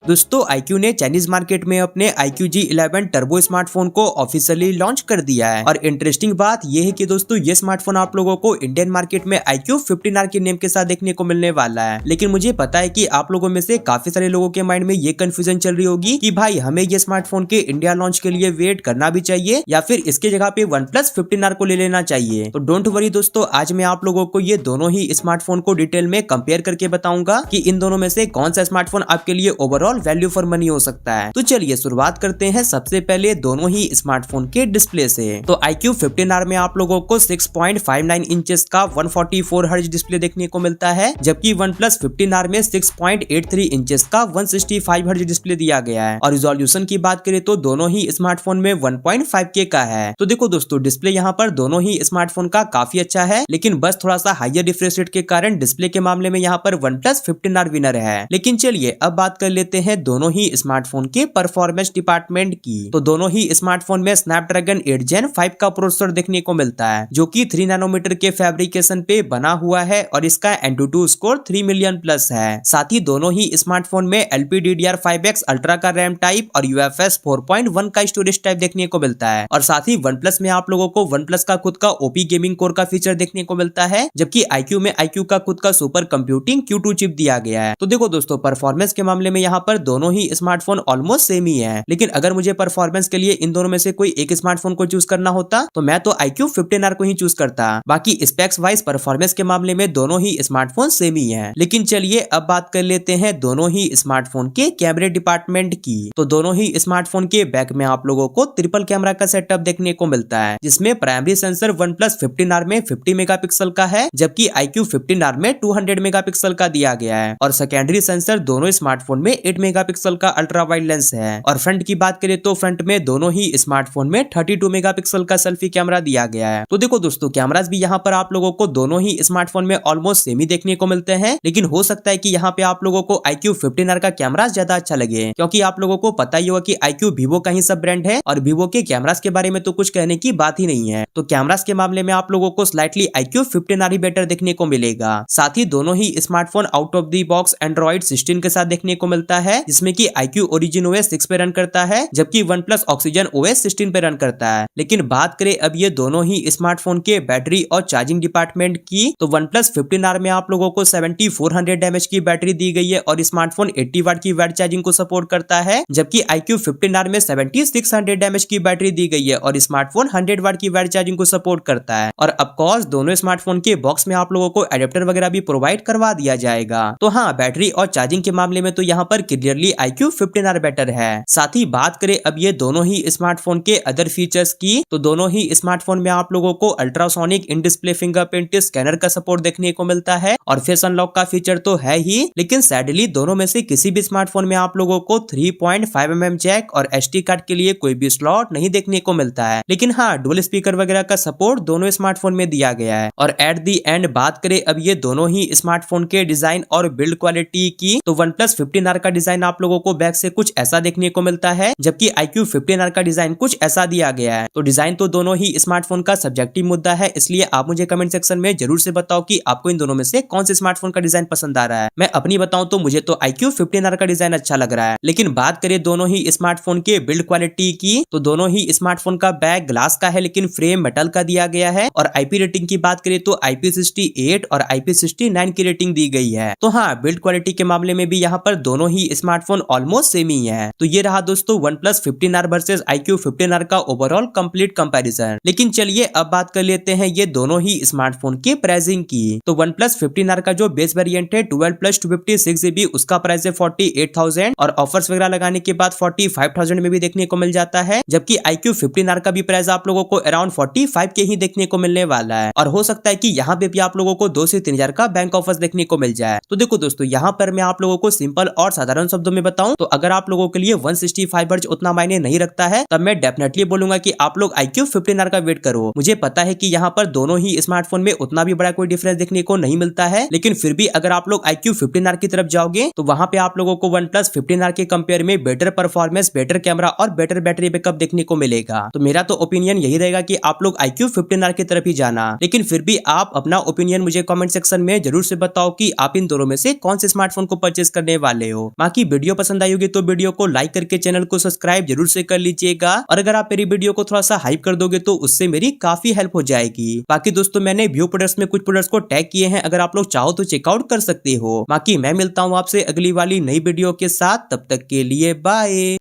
दोस्तों iQOO ने Chinese market में अपने iQOO G11 टर्बो स्मार्टफोन को ऑफिशियली लॉन्च कर दिया है। और इंटरेस्टिंग बात यह है कि दोस्तों ये स्मार्टफोन आप लोगों को इंडियन मार्केट में iQOO 15R के नेम के साथ देखने को मिलने वाला है। लेकिन मुझे पता है कि आप लोगों में से काफी सारे लोगों के माइंड में ये कंफ्यूजन चल रही होगी कि भाई हमें ये स्मार्टफोन के इंडिया लॉन्च के लिए वेट करना भी चाहिए या फिर इसके जगह पे OnePlus 15R को ले लेना चाहिए। तो डोंट वरी दोस्तों, आज मैं आप लोगों को ये दोनों ही स्मार्टफोन को डिटेल में कंपेयर करके बताऊंगा कि इन दोनों में से कौन सा स्मार्टफोन आपके लिए ओवरऑल वैल्यू फॉर मनी हो सकता है। तो चलिए शुरुआत करते हैं सबसे पहले दोनों ही स्मार्टफोन के डिस्प्ले से। तो iQOO 15R में आप लोगों को 6.59 इंचेस का 144 हर्ट्ज डिस्प्ले देखने को मिलता है, जबकि OnePlus 15R में 6.83 इंचेस का 165 हर्ट्ज डिस्प्ले दिया गया है। और रिजोल्यूशन की बात करें तो दोनों ही स्मार्टफोन में 1.5K का है। तो देखो दोस्तों, डिस्प्ले यहाँ पर दोनों ही स्मार्टफोन का काफी अच्छा है, लेकिन बस थोड़ा सा हायर रिफ्रेश रेट के कारण डिस्प्ले के मामले में यहाँ पर OnePlus 15R विनर है। लेकिन चलिए अब बात कर लेते हैं दोनों ही स्मार्टफोन के परफॉर्मेंस डिपार्टमेंट की। तो दोनों ही स्मार्टफोन में स्नैपड्रैगन 8 Gen 5 का प्रोसेसर देखने को मिलता है, जो कि 3 नैनोमीटर के फैब्रिकेशन पे बना हुआ है और इसका Antutu स्कोर 3 मिलियन प्लस है। साथ ही दोनों ही स्मार्टफोन में LPDDR5X अल्ट्रा का रैम टाइप और UFS 4.1 का स्टोरेज टाइप देखने को मिलता है। और साथ ही OnePlus में आप लोगों को OnePlus का खुद का OP गेमिंग कोर का फीचर देखने को मिलता है, जबकि iQOO में iQOO का खुद का सुपर कंप्यूटिंग Q2 चिप दिया गया है। तो देखो दोस्तों, परफॉर्मेंस के मामले में यहाँ पर दोनों ही स्मार्टफोन ऑलमोस्ट सेम ही है। लेकिन अगर मुझे परफॉर्मेंस के लिए इन दोनों में से कोई एक स्मार्टफोन को चूज करना होता तो मैं तो iQOO 15R को ही चूज करता। बाकी स्पेक्स वाइज परफॉर्मेंस के मामले में दोनों ही स्मार्टफोन सेम ही है। लेकिन चलिए अब बात कर लेते हैं दोनों ही स्मार्टफोन के कैमरे डिपार्टमेंट की। तो दोनों ही स्मार्टफोन के बैक में आप लोगों को ट्रिपल कैमरा का सेटअप देखने को मिलता है, जिसमें प्राइमरी सेंसर OnePlus 15R में 50 मेगापिक्सल का है, जबकि iQOO 15R में 200 मेगापिक्सल का दिया गया है। और सेकेंडरी सेंसर दोनों स्मार्टफोन में 8 मेगापिक्सल का अल्ट्रा वाइड लेंस है। और फ्रंट की बात करें तो फ्रंट में दोनों ही स्मार्टफोन में 32 मेगापिक्सल का सेल्फी कैमरा दिया गया है। तो देखो दोस्तों, कैमरास भी यहाँ पर आप लोगों को दोनों ही स्मार्टफोन में ऑलमोस्ट सेम ही देखने को मिलते हैं। लेकिन हो सकता है कि यहाँ पे आप लोगों को iQOO 15R का कैमरा ज्यादा अच्छा लगे, क्योंकि आप लोगों को पता ही होगा कि iQOO Vivo का ही सब ब्रांड है और Vivo के कैमरास के बारे में तो कुछ कहने की बात ही नहीं है। तो कैमरास के मामले में आप लोगों को स्लाइटली iQOO 15R ही बेटर देखने को मिलेगा। साथ ही दोनों ही smartphone out of the box Android 16 के साथ देखने को मिलता है, जिसमें कि iQOO Origin OS 6 पे रन करता है, जबकि OnePlus Oxygen OS 16 पे रन करता है। लेकिन बात करें अब ये दोनों ही स्मार्टफोन के बैटरी और चार्जिंग डिपार्टमेंट की, तो OnePlus 15R में आप लोगों को 7400 mAh की बैटरी दी गई है और स्मार्टफोन 80 वाट की वाट चार्जिंग को सपोर्ट करता है, जबकि iQOO 15R में 7600 mAh की बैटरी दी गई है और स्मार्टफोन 100 वाट की वाट चार्जिंग को सपोर्ट करता है। और ऑफकोर्स दोनों स्मार्टफोन के बॉक्स में आप लोगों को एडेप्टर वगैरह भी प्रोवाइड करवा दिया जाएगा। तो हाँ, बैटरी और चार्जिंग के मामले में तो यहाँ पर क्लियरली iQOO 15R बेटर है। साथ ही बात करें अब ये दोनों ही स्मार्टफोन के अदर फीचर्स की, तो दोनों ही स्मार्टफोन में आप लोगों को ultrasonic in display fingerprint scanner का सपोर्ट देखने को मिलता है और फेस अनलॉक का फीचर तो है ही, लेकिन सैडली दोनों में से किसी भी स्मार्टफोन में आप लोगों को 3.5mm जैक और SD कार्ड के लिए कोई भी स्लॉट नहीं देखने को मिलता है। लेकिन हाँ, डुअल स्पीकर वगैरह का सपोर्ट दोनों स्मार्टफोन में दिया गया है। और एट दी एंड बात करें अब ये दोनों ही स्मार्टफोन के डिजाइन और बिल्ड क्वालिटी की, तो OnePlus 15R का डिजाइन आप लोगों को बैक से कुछ ऐसा देखने को मिलता है, जबकि iQOO 15R का डिजाइन कुछ ऐसा दिया गया है। तो डिजाइन तो दोनों ही स्मार्टफोन का सब्जेक्टिव मुद्दा है, इसलिए आप मुझे कमेंट सेक्शन में जरूर से बताओ कि आपको इन दोनों में से कौन से स्मार्टफोन का डिजाइन पसंद आ रहा है। मैं अपनी बताऊं तो मुझे तो iQOO 15R का डिजाइन अच्छा लग रहा है। लेकिन बात करें दोनों ही स्मार्टफोन के बिल्ड क्वालिटी की, तो दोनों ही स्मार्टफोन का बैक ग्लास का है, लेकिन फ्रेम मेटल का दिया गया है। और IP रेटिंग की बात करें तो IP68 और IP69 की रेटिंग दी गई है। तो हाँ, बिल्ड क्वालिटी के मामले में भी यहाँ पर दोनों ही स्मार्टफोन ऑलमोस्ट सेम ही है। तो ये रहा दोस्तों OnePlus 15R versus iQOO 15R का ओवरऑल कंप्लीट कंपैरिजन। लेकिन चलिए अब बात कर लेते हैं ये दोनों ही स्मार्टफोन के प्राइसिंग की। तो OnePlus 15R का जो बेस वेरिएंट है 12+256GB, उसका प्राइस है 48,000 और ऑफर्स वगैरह लगाने के बाद 45,000 में भी देखने को मिल जाता है, जबकि iQOO 15R का भी प्राइस आप लोगों को अराउंड 45 के ही देखने को मिलने वाला है। और हो सकता है कि यहाँ पे भी आप लोगों को 2 से 3 हजार का बैंक ऑफर्स देखने को मिल जाए। तो देखो दोस्तों, यहाँ पर मैं आप लोगों को सिंपल और साधारण शब्दों में बताऊं तो अगर आप लोगों के लिए 165 हर्ट्ज उतना मायने नहीं रखता है, तब मैं डेफिनेटली बोलूंगा कि आप लोग iQOO 15R का वेट करो। मुझे पता है कि यहाँ पर दोनों ही स्मार्टफोन में उतना भी बड़ा कोई डिफरेंस देखने को नहीं मिलता है, लेकिन फिर भी अगर आप लोग iQOO 15R की तरफ जाओगे तो वहां पे आप लोगों को OnePlus 15R के कंपेयर में बेटर परफॉर्मेंस, बेटर कैमरा और बेटर बैटरी बैकअप देखने को मिलेगा। तो मेरा तो ओपिनियन यही रहेगा कि आप लोग iQOO 15R की तरफ ही जाना। लेकिन फिर भी आप अपना ओपिनियन मुझे कमेंट सेक्शन में जरूर से बताओ कि आप इन दोनों में से कौन से स्मार्टफोन को परचेज करने वाले हो। बाकी बाकी वीडियो पसंद आई होगी तो वीडियो को लाइक करके चैनल को सब्सक्राइब जरूर से कर लीजिएगा, और अगर आप मेरी वीडियो को थोड़ा सा हाइप कर दोगे तो उससे मेरी काफी हेल्प हो जाएगी। बाकी दोस्तों मैंने व्यू प्रोडक्ट्स में कुछ प्रोडक्ट्स को टैग किए हैं, अगर आप लोग चाहो तो चेकआउट कर सकते हो। बाकी मैं मिलता हूँ आपसे अगली वाली नई वीडियो के साथ, तब तक के लिए बाय।